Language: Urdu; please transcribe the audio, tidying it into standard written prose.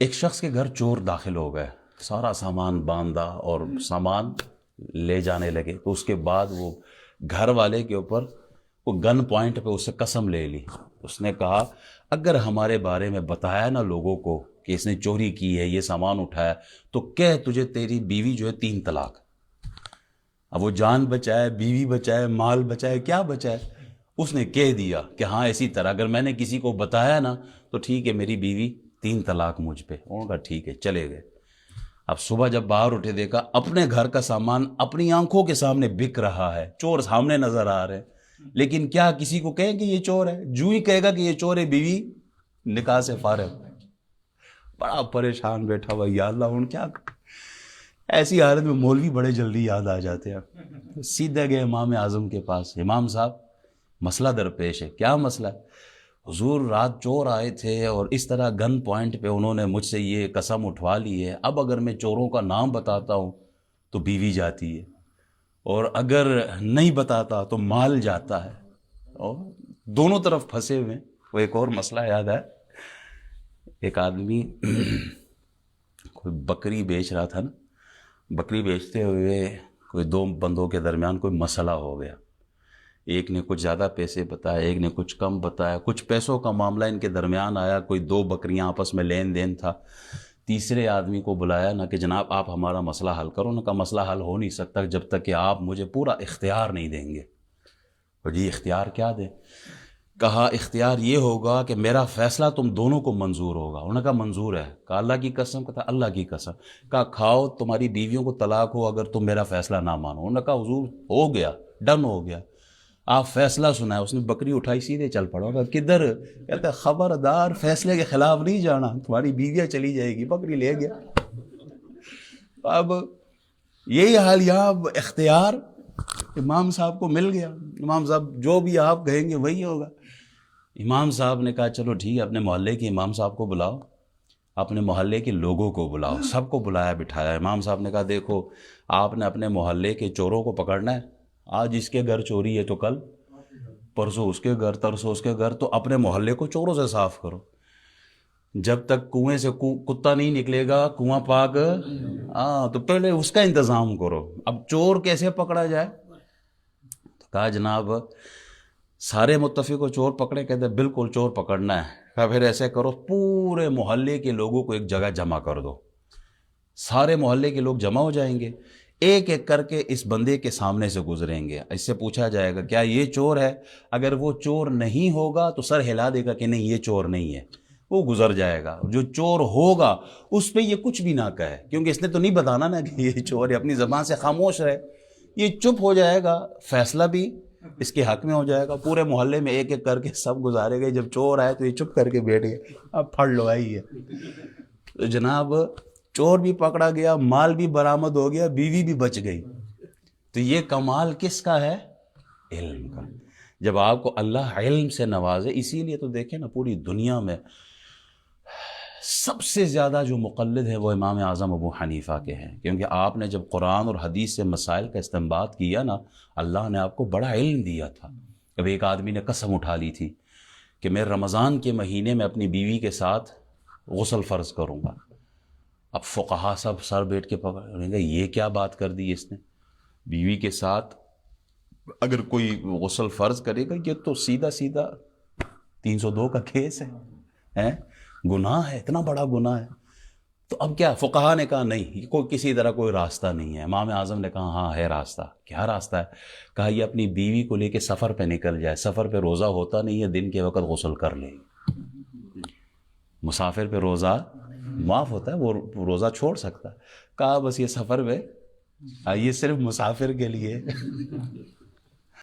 ایک شخص کے گھر چور داخل ہو گئے، سارا سامان باندھا اور سامان لے جانے لگے، تو اس کے بعد وہ گھر والے کے اوپر وہ گن پوائنٹ پہ اسے قسم لے لی. اس نے کہا اگر ہمارے بارے میں بتایا نا لوگوں کو کہ اس نے چوری کی ہے، یہ سامان اٹھایا، تو کہہ تجھے تیری بیوی جو ہے 3 طلاق. اب وہ جان بچائے، بیوی بچائے، مال بچائے، کیا بچائے؟ اس نے کہہ دیا کہ ہاں اسی طرح اگر میں نے کسی کو بتایا نا تو ٹھیک ہے، میری بیوی 3 طلاق مجھ پہ. انہوں نے کہا ٹھیک ہے، چلے گئے. اب صبح جب باہر اٹھے دیکھا اپنے گھر کا سامان اپنی آنکھوں کے سامنے بک رہا ہے، چور سامنے نظر آ رہے ہیں، لیکن کیا کسی کو کہیں کہ یہ چور ہے؟ جو ہی کہے گا کہ یہ چور ہے، بیوی نکاح سے فارغ. بڑا پریشان بیٹھا ہوا، یا اللہ ہوں کیا. ایسی حالت میں مولوی بڑے جلدی یاد آ جاتے ہیں. سیدھے گئے امام اعظم کے پاس. امام صاحب مسئلہ درپیش ہے. کیا مسئلہ ہے؟ حضور رات چور آئے تھے اور اس طرح گن پوائنٹ پہ انہوں نے مجھ سے یہ قسم اٹھوا لی ہے. اب اگر میں چوروں کا نام بتاتا ہوں تو بیوی جاتی ہے، اور اگر نہیں بتاتا تو مال جاتا ہے، اور دونوں طرف پھنسے ہوئے. وہ ایک اور مسئلہ یاد ہے، ایک آدمی کوئی بکری بیچ رہا تھا نا، بکری بیچتے ہوئے کوئی 2 بندوں کے درمیان کوئی مسئلہ ہو گیا. ایک نے کچھ زیادہ پیسے بتایا، ایک نے کچھ کم بتایا، کچھ پیسوں کا معاملہ ان کے درمیان آیا، کوئی 2 بکریاں آپس میں لین دین تھا. تیسرے آدمی کو بلایا نا کہ جناب آپ ہمارا مسئلہ حل کرو. نا کا مسئلہ حل ہو نہیں سکتا جب تک کہ آپ مجھے پورا اختیار نہیں دیں گے. اور جی اختیار کیا دیں؟ کہا اختیار یہ ہوگا کہ میرا فیصلہ تم دونوں کو منظور ہوگا. انہوں نے کہا منظور ہے. کہا اللہ کی قسم؟ کہا اللہ کی قسم. کہا کھاؤ، تمہاری بیویوں کو طلاق ہو اگر تم میرا فیصلہ نہ مانو. انہوں نے کہا حضور ہو گیا، ڈن ہو گیا، آپ فیصلہ سنائے. اس نے بکری اٹھائی، سیدھے چل پڑا. کہا کدھر؟ کہتا خبردار فیصلے کے خلاف نہیں جانا، تمہاری بیویاں چلی جائے گی. بکری لے گیا. اب یہی حال یہاں، اختیار امام صاحب کو مل گیا. امام صاحب جو بھی آپ کہیں گے وہی ہوگا. امام صاحب نے کہا چلو ٹھیک ہے، اپنے محلے کے امام صاحب کو بلاؤ، اپنے محلے کے لوگوں کو بلاؤ. سب کو بلایا بٹھایا. امام صاحب نے کہا دیکھو آپ نے اپنے محلے کے چوروں کو پکڑنا ہے. آج اس کے گھر چوری ہے تو کل پرسوں اس کے گھر، ترسوں اس کے گھر. تو اپنے محلے کو چوروں سے صاف کرو. جب تک کنویں سے کتا نہیں نکلے گا کنواں پاک، تو پہلے اس کا انتظام کرو. اب چور کیسے پکڑا جائے؟ تو کہا جناب سارے متفق کو چور پکڑے؟ کہتے بالکل چور پکڑنا ہے. کہا پھر ایسے کرو پورے محلے کے لوگوں کو ایک جگہ جمع کر دو. سارے محلے کے لوگ جمع ہو جائیں گے، ایک ایک کر کے اس بندے کے سامنے سے گزریں گے. اس سے پوچھا جائے گا کیا یہ چور ہے؟ اگر وہ چور نہیں ہوگا تو سر ہلا دے گا کہ نہیں یہ چور نہیں ہے، وہ گزر جائے گا. جو چور ہوگا اس پہ یہ کچھ بھی نہ کہے، کیونکہ اس نے تو نہیں بتانا نا کہ یہ چور ہے. اپنی زبان سے خاموش رہے، یہ چپ ہو جائے گا، فیصلہ بھی اس کے حق میں ہو جائے گا. پورے محلے میں ایک ایک کر کے سب گزارے گئے. جب چور آئے تو یہ چپ کر کے بیٹھ گئے، اب پھڑ لو آئی ہے. تو جناب چور بھی پکڑا گیا، مال بھی برآمد ہو گیا، بیوی بھی بچ گئی. تو یہ کمال کس کا ہے؟ علم کا. جب آپ کو اللہ علم سے نوازے. اسی لیے تو دیکھیں نا پوری دنیا میں سب سے زیادہ جو مقلد ہیں وہ امام اعظم ابو حنیفہ کے ہیں، کیونکہ آپ نے جب قرآن اور حدیث سے مسائل کا استنباط کیا نا، اللہ نے آپ کو بڑا علم دیا تھا. اب ایک آدمی نے قسم اٹھا لی تھی کہ میں رمضان کے مہینے میں اپنی بیوی کے ساتھ غسل فرض کروں گا. اب فقہا سب سر بیٹھ کے پکڑیں گے یہ کیا بات کر دی اس نے، بیوی کے ساتھ اگر کوئی غسل فرض کرے گا یہ تو سیدھا سیدھا 302 کا کیس ہے، گناہ ہے، اتنا بڑا گناہ ہے. تو اب کیا؟ فقہا نے کہا نہیں، کوئی کسی طرح کوئی راستہ نہیں ہے. امام اعظم نے کہا ہاں ہے راستہ. کیا راستہ ہے؟ کہا یہ اپنی بیوی کو لے کے سفر پہ نکل جائے. سفر پہ روزہ ہوتا نہیں ہے، دن کے وقت غسل کر لے. مسافر پہ روزہ معاف ہوتا ہے، وہ روزہ چھوڑ سکتا ہے. کہا بس یہ سفر پہ، یہ صرف مسافر کے لیے